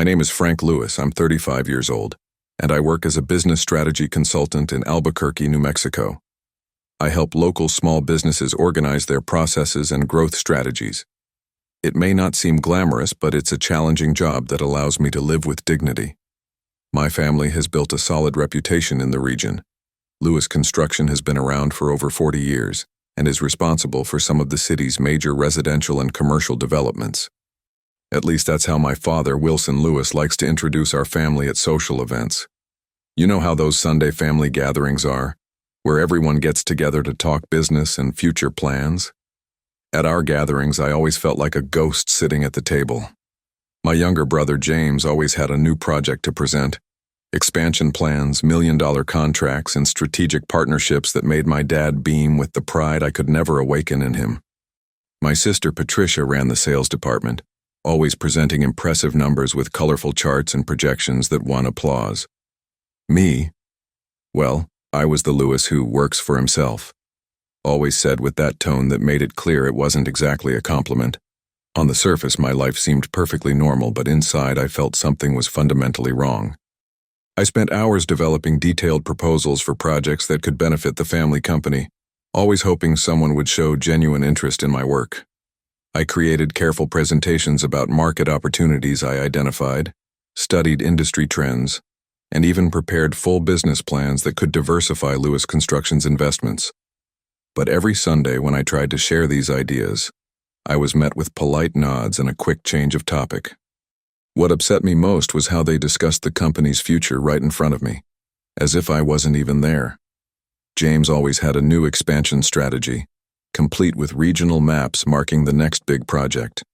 My name is Frank Lewis. I'm 35 years old, and I work as a business strategy consultant in Albuquerque, New Mexico. I help local small businesses organize their processes and growth strategies. It may not seem glamorous, but it's a challenging job that allows me to live with dignity. My family has built a solid reputation in the region. Lewis Construction has been around for over 40 years and is responsible for some of the city's major residential and commercial developments. At least that's how my father, Wilson Lewis, likes to introduce our family at social events. You know how those Sunday family gatherings are, where everyone gets together to talk business and future plans? At our gatherings, I always felt like a ghost sitting at the table. My younger brother, James, always had a new project to present. Expansion plans, million-dollar contracts, and strategic partnerships that made my dad beam with the pride I could never awaken in him. My sister, Patricia, ran the sales department, always presenting impressive numbers with colorful charts and projections that won applause. Me? Well, I was the Lewis who works for himself. Always said with that tone that made it clear it wasn't exactly a compliment. On the surface, my life seemed perfectly normal, but inside I felt something was fundamentally wrong. I spent hours developing detailed proposals for projects that could benefit the family company, always hoping someone would show genuine interest in my work. I created careful presentations about market opportunities I identified, studied industry trends, and even prepared full business plans that could diversify Lewis Construction's investments. But every Sunday when I tried to share these ideas, I was met with polite nods and a quick change of topic. What upset me most was how they discussed the company's future right in front of me, as if I wasn't even there. James always had a new expansion strategy, complete with regional maps marking the next big project.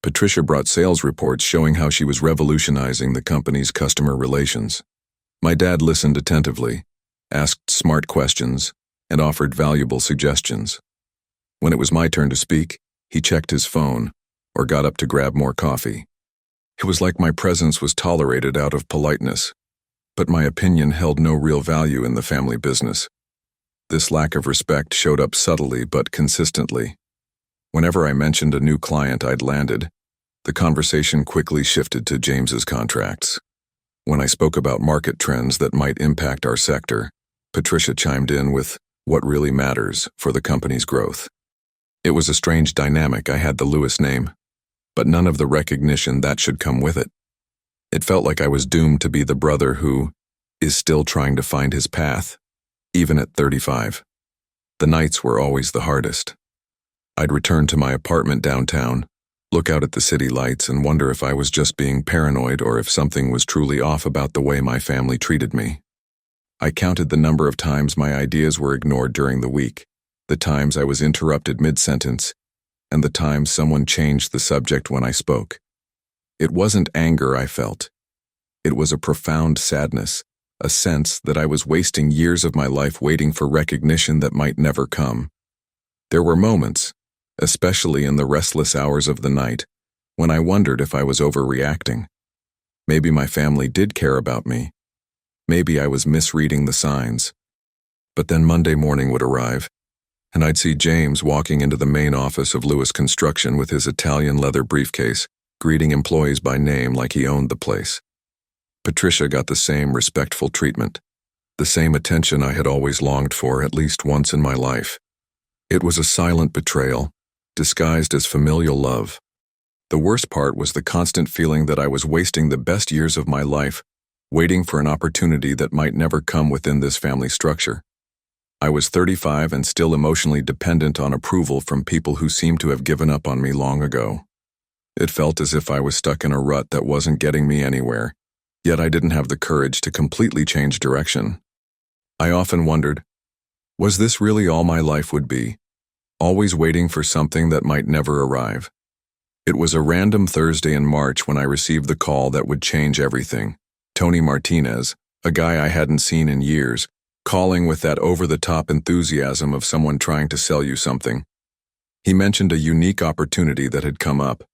Patricia brought sales reports showing how she was revolutionizing the company's customer relations. My dad listened attentively, asked smart questions, and offered valuable suggestions. When it was my turn to speak, he checked his phone or got up to grab more coffee. It was like my presence was tolerated out of politeness, but my opinion held no real value in the family business. This lack of respect showed up subtly but consistently. Whenever I mentioned a new client I'd landed, the conversation quickly shifted to James's contracts. When I spoke about market trends that might impact our sector, Patricia chimed in with what really matters for the company's growth. It was a strange dynamic. I had the Lewis name, but none of the recognition that should come with it. It felt like I was doomed to be the brother who is still trying to find his path, even at 35. The nights were always the hardest. I'd return to my apartment downtown, look out at the city lights, and wonder if I was just being paranoid or if something was truly off about the way my family treated me. I counted the number of times my ideas were ignored during the week, the times I was interrupted mid-sentence, and the times someone changed the subject when I spoke. It wasn't anger I felt. It was a profound sadness, a sense that I was wasting years of my life waiting for recognition that might never come. There were moments, especially in the restless hours of the night, when I wondered if I was overreacting. Maybe my family did care about me. Maybe I was misreading the signs. But then Monday morning would arrive, and I'd see James walking into the main office of Lewis Construction with his Italian leather briefcase, greeting employees by name like he owned the place. Patricia got the same respectful treatment, the same attention I had always longed for at least once in my life. It was a silent betrayal, disguised as familial love. The worst part was the constant feeling that I was wasting the best years of my life, waiting for an opportunity that might never come within this family structure. I was 35 and still emotionally dependent on approval from people who seemed to have given up on me long ago. It felt as if I was stuck in a rut that wasn't getting me anywhere, yet I didn't have the courage to completely change direction. I often wondered, was this really all my life would be? Always waiting for something that might never arrive. It was a random Thursday in March when I received the call that would change everything. Tony Martinez, a guy I hadn't seen in years, calling with that over-the-top enthusiasm of someone trying to sell you something. He mentioned a unique opportunity that had come up,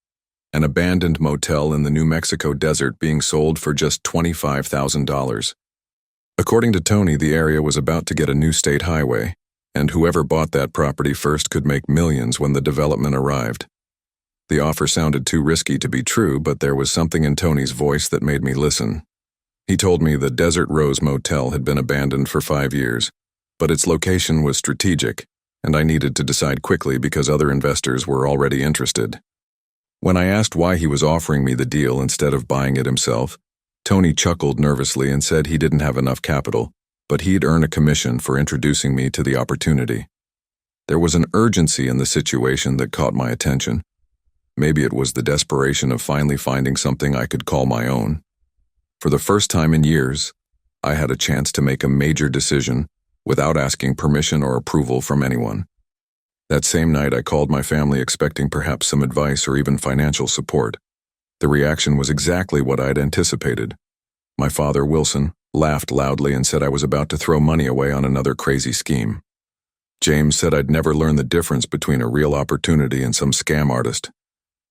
an abandoned motel in the New Mexico desert being sold for just $25,000. According to Tony, the area was about to get a new state highway, and whoever bought that property first could make millions when the development arrived. The offer sounded too risky to be true, but there was something in Tony's voice that made me listen. He told me the Desert Rose Motel had been abandoned for 5 years, but its location was strategic, and I needed to decide quickly because other investors were already interested. When I asked why he was offering me the deal instead of buying it himself, Tony chuckled nervously and said he didn't have enough capital, but he'd earn a commission for introducing me to the opportunity. There was an urgency in the situation that caught my attention. Maybe it was the desperation of finally finding something I could call my own. For the first time in years, I had a chance to make a major decision without asking permission or approval from anyone. That same night, I called my family expecting perhaps some advice or even financial support. The reaction was exactly what I'd anticipated. My father, Wilson, laughed loudly and said I was about to throw money away on another crazy scheme. James said I'd never learn the difference between a real opportunity and some scam artist.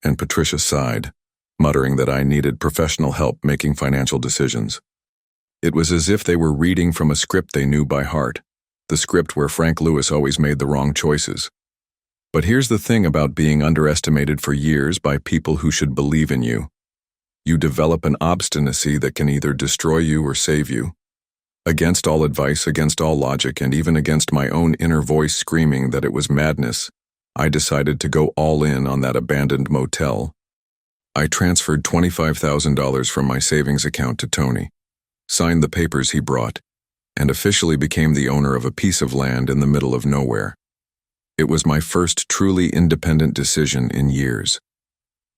And Patricia sighed, muttering that I needed professional help making financial decisions. It was as if they were reading from a script they knew by heart, the script where Frank Lewis always made the wrong choices. But here's the thing about being underestimated for years by people who should believe in you. You develop an obstinacy that can either destroy you or save you. Against all advice, against all logic, and even against my own inner voice screaming that it was madness, I decided to go all in on that abandoned motel. I transferred $25,000 from my savings account to Tony, signed the papers he brought, and officially became the owner of a piece of land in the middle of nowhere. It was my first truly independent decision in years.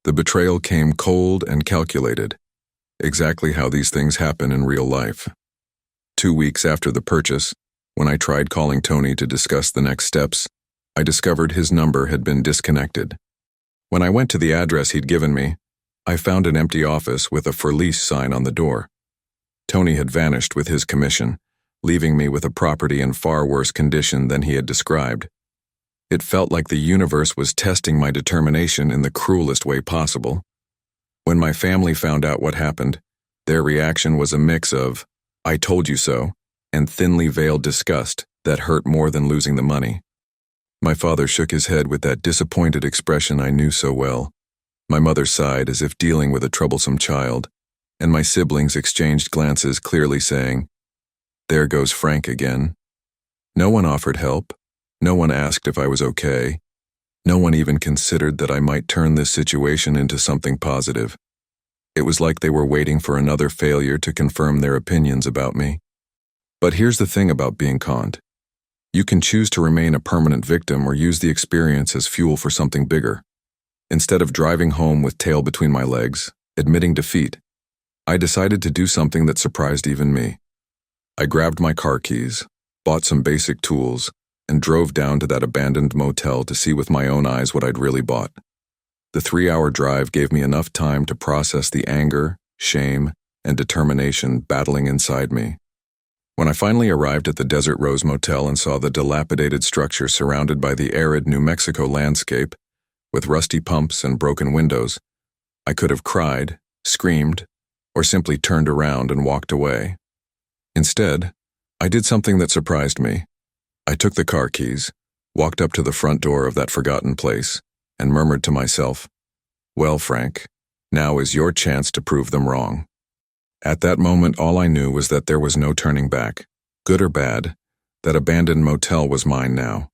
The betrayal came cold and calculated, exactly how these things happen in real life. 2 weeks after the purchase, when I tried calling Tony to discuss the next steps, I discovered his number had been disconnected. When I went to the address he'd given me, I found an empty office with a for lease sign on the door. Tony had vanished with his commission, leaving me with a property in far worse condition than he had described. It felt like the universe was testing my determination in the cruelest way possible. When my family found out what happened, their reaction was a mix of, "I told you so," and thinly veiled disgust that hurt more than losing the money. My father shook his head with that disappointed expression I knew so well. My mother sighed as if dealing with a troublesome child, and my siblings exchanged glances clearly saying, "There goes Frank again." No one offered help. No one asked if I was okay. No one even considered that I might turn this situation into something positive. It was like they were waiting for another failure to confirm their opinions about me. But here's the thing about being conned. You can choose to remain a permanent victim or use the experience as fuel for something bigger. Instead of driving home with tail between my legs, admitting defeat, I decided to do something that surprised even me. I grabbed my car keys, bought some basic tools, and drove down to that abandoned motel to see with my own eyes what I'd really bought. The 3-hour drive gave me enough time to process the anger, shame, and determination battling inside me. When I finally arrived at the Desert Rose Motel and saw the dilapidated structure surrounded by the arid New Mexico landscape, with rusty pumps and broken windows, I could have cried, screamed, or simply turned around and walked away. Instead, I did something that surprised me. I took the car keys, walked up to the front door of that forgotten place, and murmured to myself, "Well, Frank, now is your chance to prove them wrong." At that moment, all I knew was that there was no turning back. Good or bad, that abandoned motel was mine now.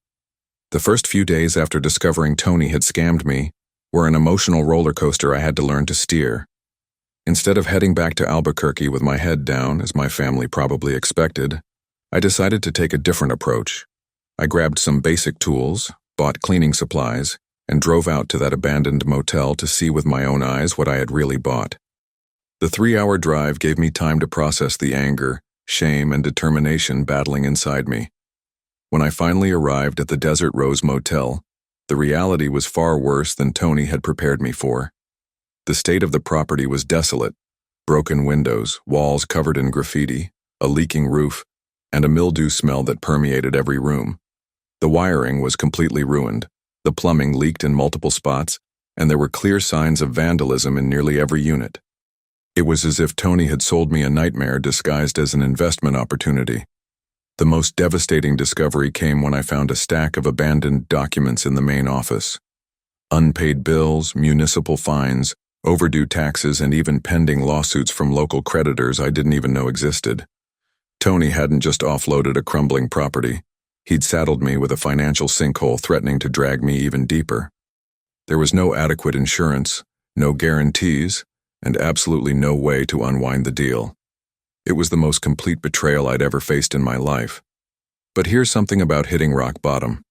The first few days after discovering Tony had scammed me were an emotional roller coaster I had to learn to steer. Instead of heading back to Albuquerque with my head down, as my family probably expected, I decided to take a different approach. I grabbed some basic tools, bought cleaning supplies, and drove out to that abandoned motel to see with my own eyes what I had really bought. The 3-hour drive gave me time to process the anger, shame, and determination battling inside me. When I finally arrived at the Desert Rose Motel, the reality was far worse than Tony had prepared me for. The state of the property was desolate: broken windows, walls covered in graffiti, a leaking roof, and a mildew smell that permeated every room. The wiring was completely ruined, the plumbing leaked in multiple spots, and there were clear signs of vandalism in nearly every unit. It was as if Tony had sold me a nightmare disguised as an investment opportunity. The most devastating discovery came when I found a stack of abandoned documents in the main office. Unpaid bills, municipal fines, overdue taxes, and even pending lawsuits from local creditors I didn't even know existed. Tony hadn't just offloaded a crumbling property. He'd saddled me with a financial sinkhole threatening to drag me even deeper. There was no adequate insurance, no guarantees, and absolutely no way to unwind the deal. It was the most complete betrayal I'd ever faced in my life. But here's something about hitting rock bottom.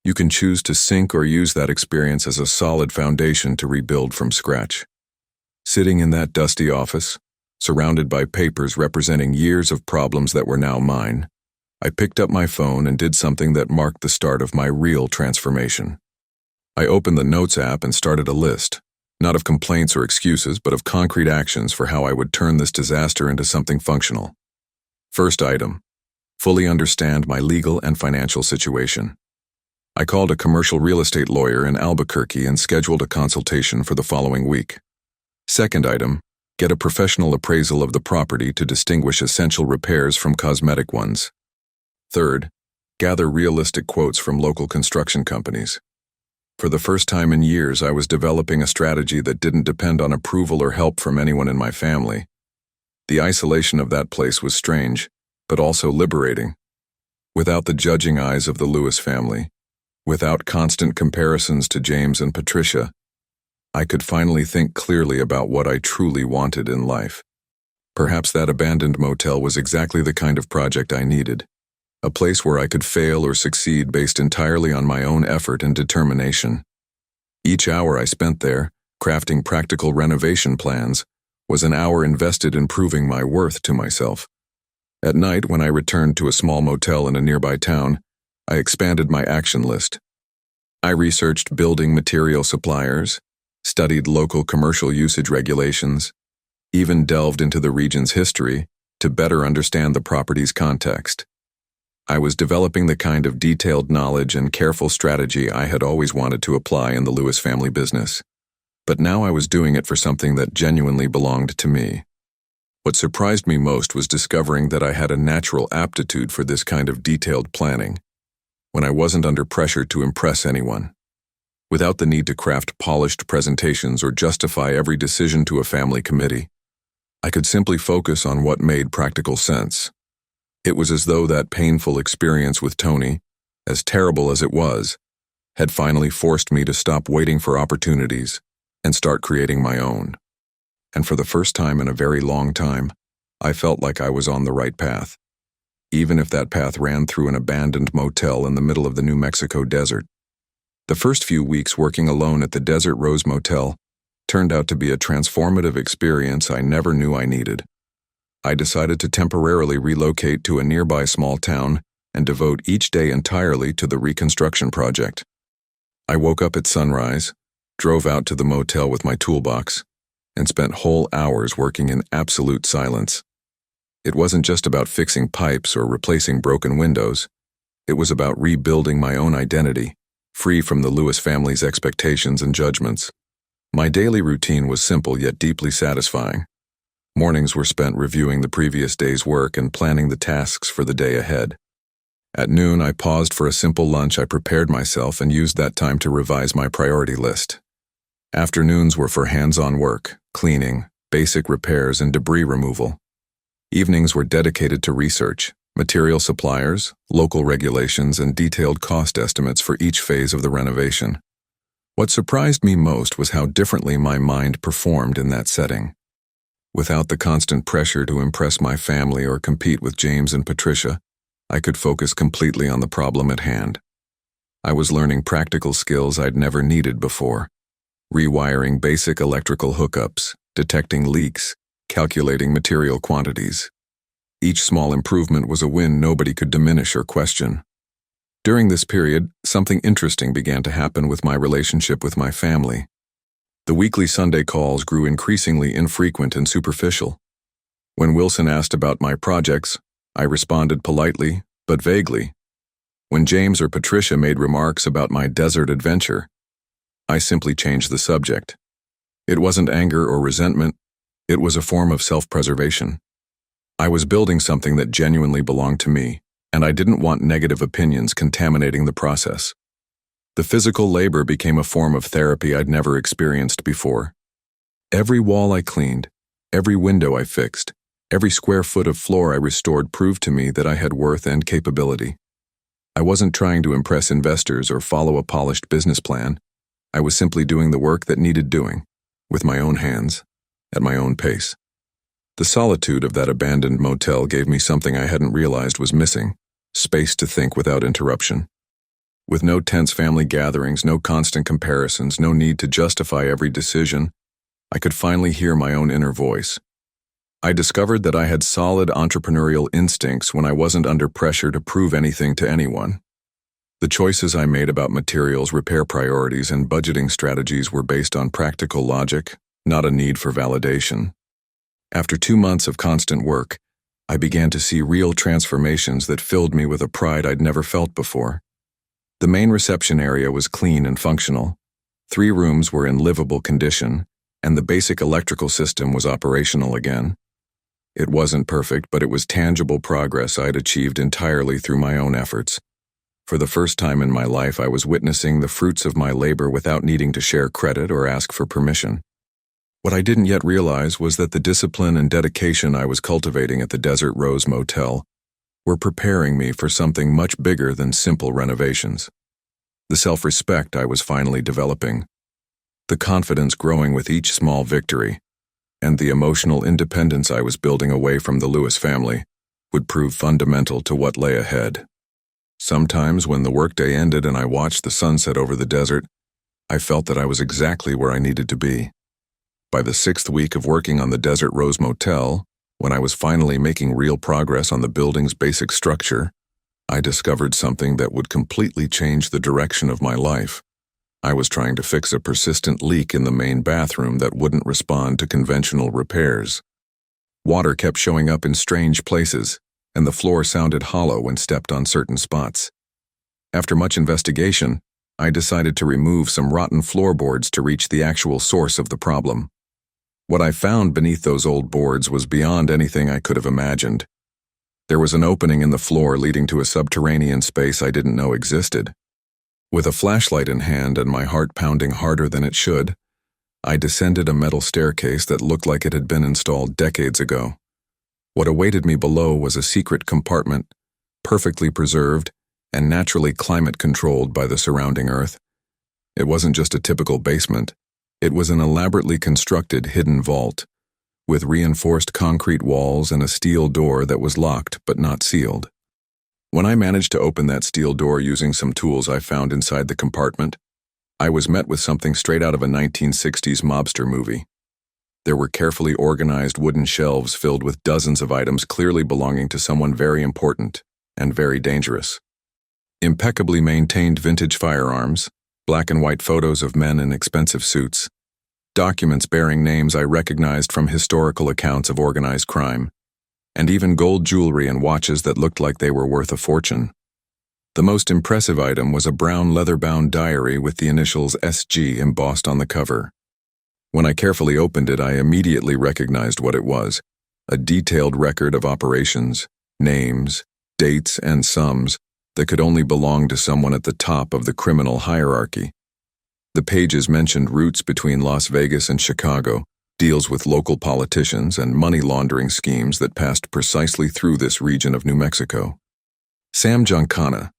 You can choose to sink or use that experience as a solid foundation to rebuild from scratch. Sitting in that dusty office, surrounded by papers representing years of problems that were now mine, I picked up my phone and did something that marked the start of my real transformation. I opened the Notes app and started a list, not of complaints or excuses, but of concrete actions for how I would turn this disaster into something functional. First item, fully understand my legal and financial situation. I called a commercial real estate lawyer in Albuquerque and scheduled a consultation for the following week. Second item, get a professional appraisal of the property to distinguish essential repairs from cosmetic ones. Third, gather realistic quotes from local construction companies. For the first time in years, I was developing a strategy that didn't depend on approval or help from anyone in my family. The isolation of that place was strange, but also liberating. Without the judging eyes of the Lewis family, without constant comparisons to James and Patricia, I could finally think clearly about what I truly wanted in life. Perhaps that abandoned motel was exactly the kind of project I needed. A place where I could fail or succeed based entirely on my own effort and determination. Each hour I spent there, crafting practical renovation plans, was an hour invested in proving my worth to myself. At night, when I returned to a small motel in a nearby town, I expanded my action list. I researched building material suppliers, studied local commercial usage regulations, even delved into the region's history to better understand the property's context. I was developing the kind of detailed knowledge and careful strategy I had always wanted to apply in the Lewis family business. But now I was doing it for something that genuinely belonged to me. What surprised me most was discovering that I had a natural aptitude for this kind of detailed planning, when I wasn't under pressure to impress anyone. Without the need to craft polished presentations or justify every decision to a family committee, I could simply focus on what made practical sense. It was as though that painful experience with Tony, as terrible as it was, had finally forced me to stop waiting for opportunities and start creating my own. And for the first time in a very long time, I felt like I was on the right path, even if that path ran through an abandoned motel in the middle of the New Mexico desert. The first few weeks working alone at the Desert Rose Motel turned out to be a transformative experience I never knew I needed. I decided to temporarily relocate to a nearby small town and devote each day entirely to the reconstruction project. I woke up at sunrise, drove out to the motel with my toolbox, and spent whole hours working in absolute silence. It wasn't just about fixing pipes or replacing broken windows. It was about rebuilding my own identity, free from the Lewis family's expectations and judgments. My daily routine was simple yet deeply satisfying. Mornings were spent reviewing the previous day's work and planning the tasks for the day ahead. At noon, I paused for a simple lunch. I prepared myself and used that time to revise my priority list. Afternoons were for hands-on work, cleaning, basic repairs, and debris removal. Evenings were dedicated to research, material suppliers, local regulations, and detailed cost estimates for each phase of the renovation. What surprised me most was how differently my mind performed in that setting. Without the constant pressure to impress my family or compete with James and Patricia, I could focus completely on the problem at hand. I was learning practical skills I'd never needed before, rewiring basic electrical hookups, detecting leaks, calculating material quantities. Each small improvement was a win nobody could diminish or question. During this period, something interesting began to happen with my relationship with my family. The weekly Sunday calls grew increasingly infrequent and superficial. When Wilson asked about my projects, I responded politely, but vaguely. When James or Patricia made remarks about my desert adventure, I simply changed the subject. It wasn't anger or resentment, it was a form of self-preservation. I was building something that genuinely belonged to me, and I didn't want negative opinions contaminating the process. The physical labor became a form of therapy I'd never experienced before. Every wall I cleaned, every window I fixed, every square foot of floor I restored proved to me that I had worth and capability. I wasn't trying to impress investors or follow a polished business plan. I was simply doing the work that needed doing, with my own hands, at my own pace. The solitude of that abandoned motel gave me something I hadn't realized was missing: space to think without interruption. With no tense family gatherings, no constant comparisons, no need to justify every decision, I could finally hear my own inner voice. I discovered that I had solid entrepreneurial instincts when I wasn't under pressure to prove anything to anyone. The choices I made about materials, repair priorities, and budgeting strategies were based on practical logic, not a need for validation. After 2 months of constant work, I began to see real transformations that filled me with a pride I'd never felt before. The main reception area was clean and functional. 3 rooms were in livable condition, and the basic electrical system was operational again. It wasn't perfect, but it was tangible progress I'd achieved entirely through my own efforts. For the first time in my life, I was witnessing the fruits of my labor without needing to share credit or ask for permission. What I didn't yet realize was that the discipline and dedication I was cultivating at the Desert Rose Motel were preparing me for something much bigger than simple renovations. The self-respect I was finally developing, the confidence growing with each small victory, and the emotional independence I was building away from the Lewis family would prove fundamental to what lay ahead. Sometimes when the workday ended and I watched the sunset over the desert, I felt that I was exactly where I needed to be. By the 6th week of working on the Desert Rose Motel, when I was finally making real progress on the building's basic structure, I discovered something that would completely change the direction of my life. I was trying to fix a persistent leak in the main bathroom that wouldn't respond to conventional repairs. Water kept showing up in strange places, and the floor sounded hollow when stepped on certain spots. After much investigation, I decided to remove some rotten floorboards to reach the actual source of the problem. What I found beneath those old boards was beyond anything I could have imagined. There was an opening in the floor leading to a subterranean space I didn't know existed. With a flashlight in hand and my heart pounding harder than it should, I descended a metal staircase that looked like it had been installed decades ago. What awaited me below was a secret compartment, perfectly preserved and naturally climate-controlled by the surrounding earth. It wasn't just a typical basement. It was an elaborately constructed hidden vault, with reinforced concrete walls and a steel door that was locked but not sealed. When I managed to open that steel door using some tools I found inside the compartment, I was met with something straight out of a 1960s mobster movie. There were carefully organized wooden shelves filled with dozens of items clearly belonging to someone very important and very dangerous. Impeccably maintained vintage firearms, black and white photos of men in expensive suits, documents bearing names I recognized from historical accounts of organized crime, and even gold jewelry and watches that looked like they were worth a fortune. The most impressive item was a brown leather-bound diary with the initials SG embossed on the cover. When I carefully opened it, I immediately recognized what it was: a detailed record of operations, names, dates, and sums that could only belong to someone at the top of the criminal hierarchy. The pages mentioned routes between Las Vegas and Chicago, deals with local politicians, and money laundering schemes that passed precisely through this region of New Mexico. Sam Giancana,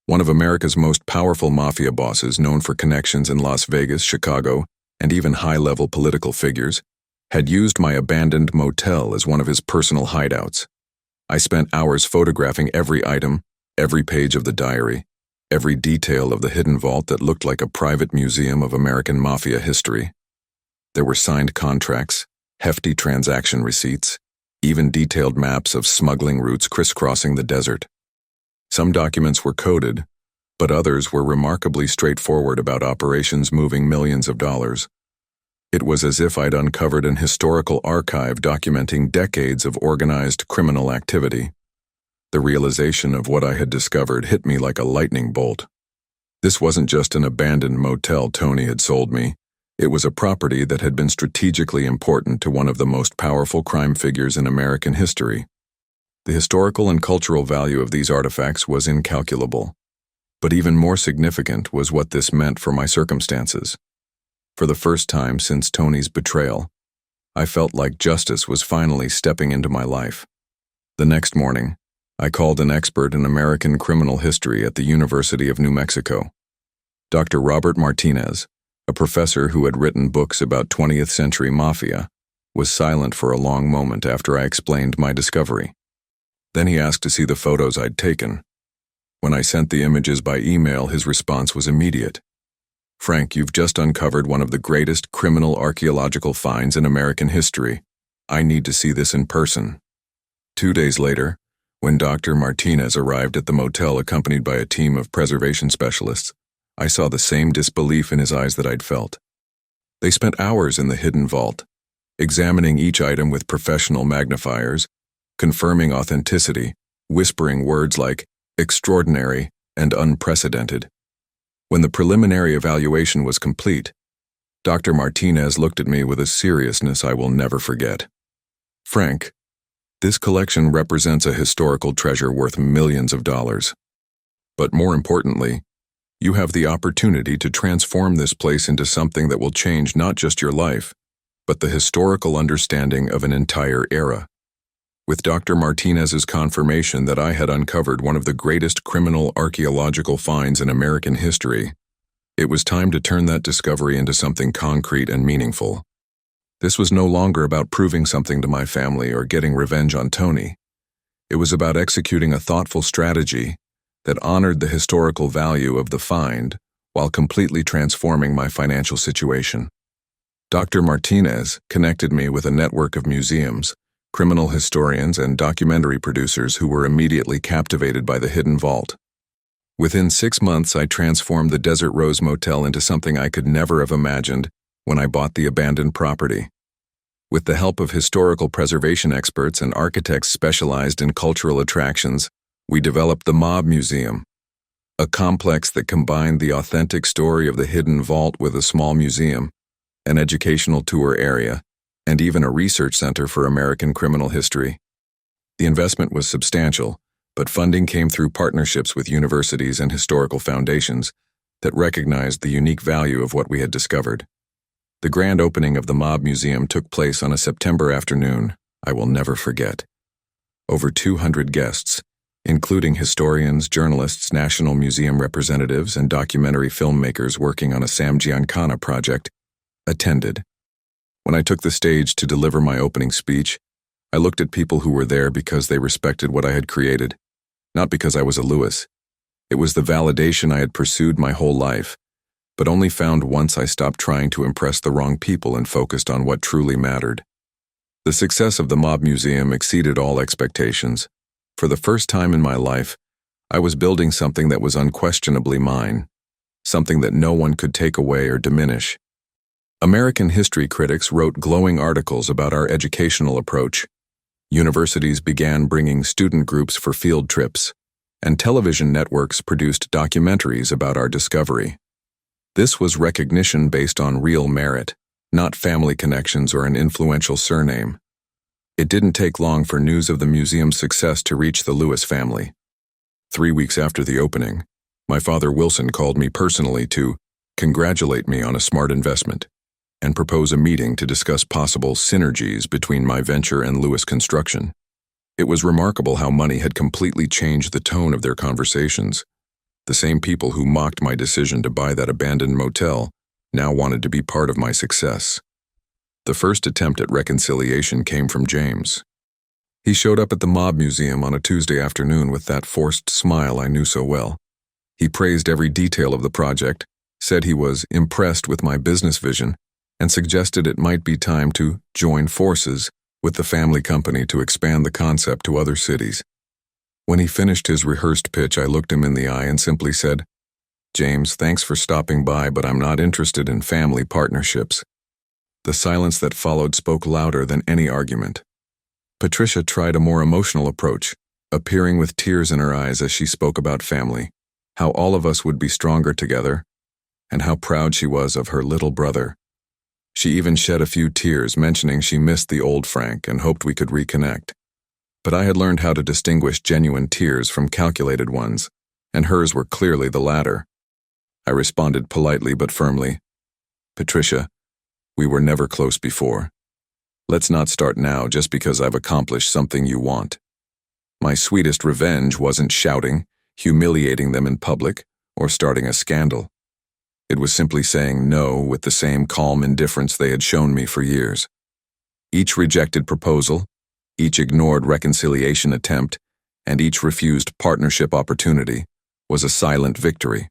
one of America's most powerful mafia bosses known for connections in Las Vegas, Chicago, and even high-level political figures, had used my abandoned motel as one of his personal hideouts. I spent hours photographing every item, every page of the diary, every detail of the hidden vault that looked like a private museum of American mafia history. There were signed contracts, hefty transaction receipts, even detailed maps of smuggling routes crisscrossing the desert. Some documents were coded, but others were remarkably straightforward about operations moving millions of dollars. It was as if I'd uncovered an historical archive documenting decades of organized criminal activity. The realization of what I had discovered hit me like a lightning bolt. This wasn't just an abandoned motel Tony had sold me. It was a property that had been strategically important to one of the most powerful crime figures in American history. The historical and cultural value of these artifacts was incalculable. But even more significant was what this meant for my circumstances. For the first time since Tony's betrayal, I felt like justice was finally stepping into my life. The next morning, I called an expert in American criminal history at the University of New Mexico. Dr. Robert Martinez, a professor who had written books about 20th century mafia, was silent for a long moment after I explained my discovery. Then he asked to see the photos I'd taken. When I sent the images by email, his response was immediate. "Frank, you've just uncovered one of the greatest criminal archaeological finds in American history. I need to see this in person." 2 days later, when Dr. Martinez arrived at the motel accompanied by a team of preservation specialists, I saw the same disbelief in his eyes that I'd felt. They spent hours in the hidden vault, examining each item with professional magnifiers, confirming authenticity, whispering words like extraordinary and unprecedented. When the preliminary evaluation was complete, Dr. Martinez looked at me with a seriousness I will never forget. "Frank, this collection represents a historical treasure worth millions of dollars. But more importantly, you have the opportunity to transform this place into something that will change not just your life, but the historical understanding of an entire era." With Dr. Martinez's confirmation that I had uncovered one of the greatest criminal archaeological finds in American history, it was time to turn that discovery into something concrete and meaningful. This was no longer about proving something to my family or getting revenge on Tony. It was about executing a thoughtful strategy that honored the historical value of the find while completely transforming my financial situation. Dr. Martinez connected me with a network of museums, criminal historians, and documentary producers who were immediately captivated by the hidden vault. Within 6 months, I transformed the Desert Rose Motel into something I could never have imagined when I bought the abandoned property. With the help of historical preservation experts and architects specialized in cultural attractions, we developed the Mob Museum, a complex that combined the authentic story of the hidden vault with a small museum, an educational tour area, and even a research center for American criminal history. The investment was substantial, but funding came through partnerships with universities and historical foundations that recognized the unique value of what we had discovered. The grand opening of the Mob Museum took place on a September afternoon I will never forget. Over 200 guests, including historians, journalists, National Museum representatives, and documentary filmmakers working on a Sam Giancana project, attended. When I took the stage to deliver my opening speech, I looked at people who were there because they respected what I had created, not because I was a Lewis. It was the validation I had pursued my whole life, but only found once I stopped trying to impress the wrong people and focused on what truly mattered. The success of the Mob Museum exceeded all expectations. For the first time in my life, I was building something that was unquestionably mine, something that no one could take away or diminish. American history critics wrote glowing articles about our educational approach. Universities began bringing student groups for field trips, and television networks produced documentaries about our discovery. This was recognition based on real merit, not family connections or an influential surname. It didn't take long for news of the museum's success to reach the Lewis family. 3 weeks after the opening, my father Wilson called me personally to congratulate me on a smart investment and propose a meeting to discuss possible synergies between my venture and Lewis Construction. It was remarkable how money had completely changed the tone of their conversations. The same people who mocked my decision to buy that abandoned motel now wanted to be part of my success. The first attempt at reconciliation came from James. He showed up at the Mob Museum on a Tuesday afternoon with that forced smile I knew so well. He praised every detail of the project, said he was impressed with my business vision, and suggested it might be time to join forces with the family company to expand the concept to other cities. When he finished his rehearsed pitch, I looked him in the eye and simply said, "James, thanks for stopping by, but I'm not interested in family partnerships." The silence that followed spoke louder than any argument. Patricia tried a more emotional approach, appearing with tears in her eyes as she spoke about family, how all of us would be stronger together, and how proud she was of her little brother. She even shed a few tears, mentioning she missed the old Frank and hoped we could reconnect. But I had learned how to distinguish genuine tears from calculated ones, and hers were clearly the latter. I responded politely but firmly, "Patricia, we were never close before. Let's not start now just because I've accomplished something you want." My sweetest revenge wasn't shouting, humiliating them in public, or starting a scandal. It was simply saying no with the same calm indifference they had shown me for years. Each rejected proposal, each ignored reconciliation attempt, and each refused partnership opportunity was a silent victory.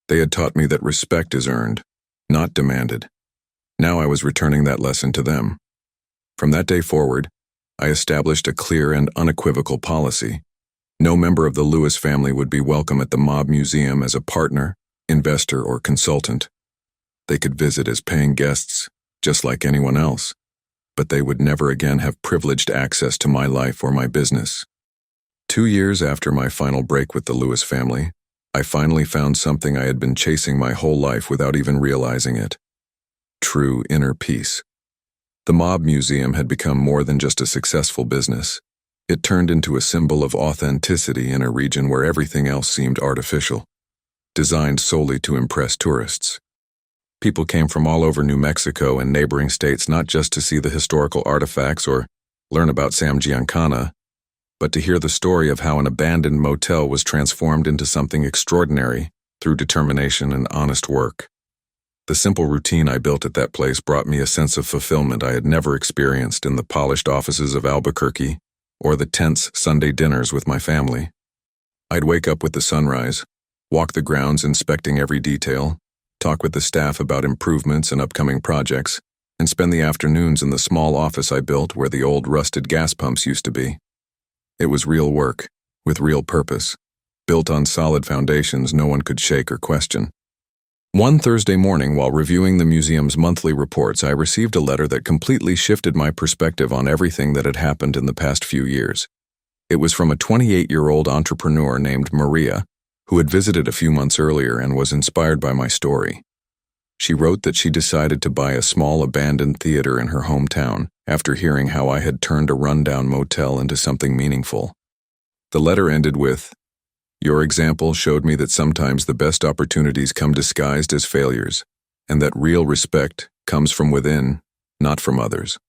They had taught me that respect is earned, not demanded. Now I was returning that lesson to them. From that day forward, I established a clear and unequivocal policy. No member of the Lewis family would be welcome at the Mob Museum as a partner, investor, or consultant. They could visit as paying guests, just like anyone else, but they would never again have privileged access to my life or my business. 2 years after my final break with the Lewis family, I finally found something I had been chasing my whole life without even realizing it: true inner peace. The Mob Museum had become more than just a successful business. It turned into a symbol of authenticity in a region where everything else seemed artificial, designed solely to impress tourists. People came from all over New Mexico and neighboring states not just to see the historical artifacts or learn about Sam Giancana, but to hear the story of how an abandoned motel was transformed into something extraordinary through determination and honest work. The simple routine I built at that place brought me a sense of fulfillment I had never experienced in the polished offices of Albuquerque or the tense Sunday dinners with my family. I'd wake up with the sunrise, walk the grounds inspecting every detail, talk with the staff about improvements and upcoming projects, and spend the afternoons in the small office I built where the old rusted gas pumps used to be. It was real work, with real purpose, built on solid foundations no one could shake or question. One Thursday morning, while reviewing the museum's monthly reports, I received a letter that completely shifted my perspective on everything that had happened in the past few years. It was from a 28-year-old entrepreneur named Maria, who had visited a few months earlier and was inspired by my story. She wrote that she decided to buy a small abandoned theater in her hometown after hearing how I had turned a rundown motel into something meaningful. The letter ended with, "Your example showed me that sometimes the best opportunities come disguised as failures, and that real respect comes from within, not from others."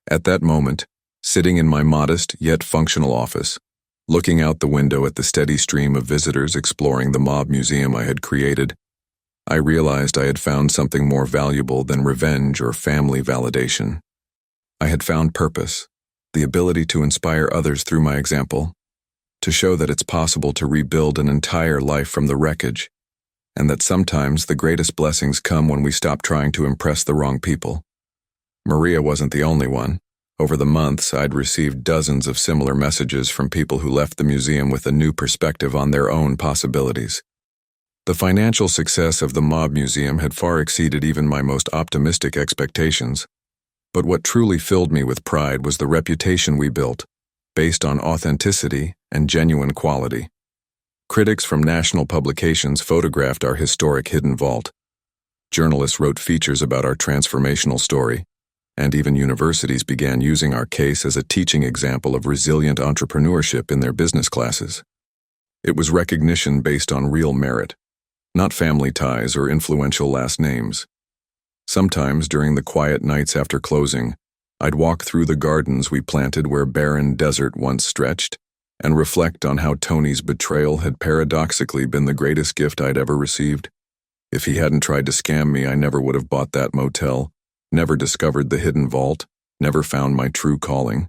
At that moment, sitting in my modest yet functional office, looking out the window at the steady stream of visitors exploring the Mob Museum I had created, I realized I had found something more valuable than revenge or family validation. I had found purpose, the ability to inspire others through my example, to show that it's possible to rebuild an entire life from the wreckage, and that sometimes the greatest blessings come when we stop trying to impress the wrong people. Maria wasn't the only one. Over the months, I'd received dozens of similar messages from people who left the museum with a new perspective on their own possibilities. The financial success of the Mob Museum had far exceeded even my most optimistic expectations, but what truly filled me with pride was the reputation we built, based on authenticity and genuine quality. Critics from national publications photographed our historic hidden vault. Journalists wrote features about our transformational story, and even universities began using our case as a teaching example of resilient entrepreneurship in their business classes. It was recognition based on real merit, not family ties or influential last names. Sometimes during the quiet nights after closing, I'd walk through the gardens we planted where barren desert once stretched, and reflect on how Tony's betrayal had paradoxically been the greatest gift I'd ever received. If he hadn't tried to scam me, I never would have bought that motel, never discovered the hidden vault, never found my true calling.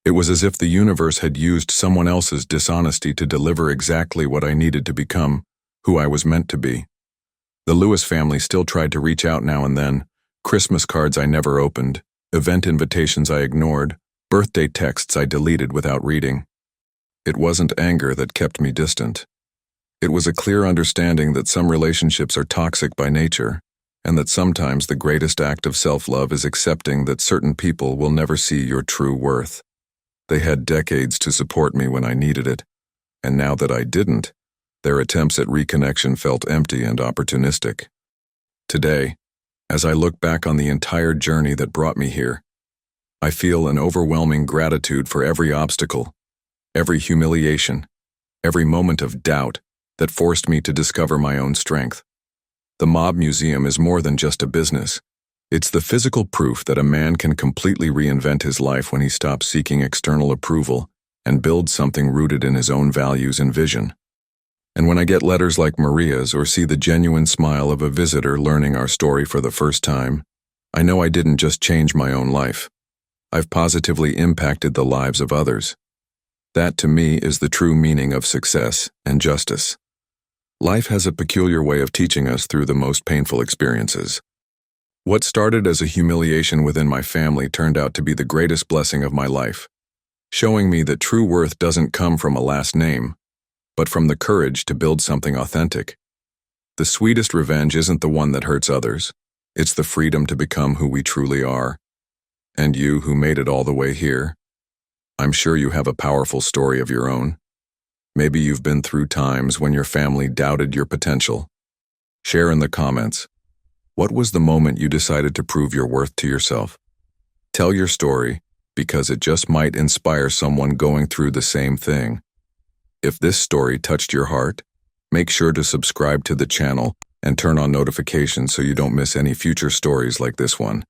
It was as if the universe had used someone else's dishonesty to deliver exactly what I needed to become, who I was meant to be. The Lewis family still tried to reach out now and then, Christmas cards I never opened, event invitations I ignored, birthday texts I deleted without reading. It wasn't anger that kept me distant. It was a clear understanding that some relationships are toxic by nature, and that sometimes the greatest act of self-love is accepting that certain people will never see your true worth. They had decades to support me when I needed it, and now that I didn't, their attempts at reconnection felt empty and opportunistic. Today, as I look back on the entire journey that brought me here, I feel an overwhelming gratitude for every obstacle, every humiliation, every moment of doubt, that forced me to discover my own strength. The Mob Museum is more than just a business. It's the physical proof that a man can completely reinvent his life when he stops seeking external approval and builds something rooted in his own values and vision. And when I get letters like Maria's or see the genuine smile of a visitor learning our story for the first time, I know I didn't just change my own life. I've positively impacted the lives of others. That, to me, is the true meaning of success and justice. Life has a peculiar way of teaching us through the most painful experiences. What started as a humiliation within my family turned out to be the greatest blessing of my life, showing me that true worth doesn't come from a last name, but from the courage to build something authentic. The sweetest revenge isn't the one that hurts others. It's the freedom to become who we truly are. And you, who made it all the way here, I'm sure you have a powerful story of your own. Maybe you've been through times when your family doubted your potential. Share in the comments. What was the moment you decided to prove your worth to yourself? Tell your story, because it just might inspire someone going through the same thing. If this story touched your heart, make sure to subscribe to the channel and turn on notifications so you don't miss any future stories like this one.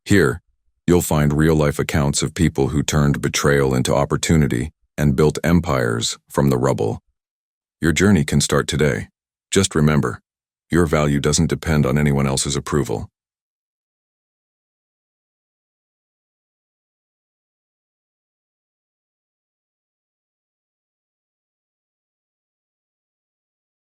Here, you'll find real-life accounts of people who turned betrayal into opportunity and built empires from the rubble. Your journey can start today. Just remember, your value doesn't depend on anyone else's approval.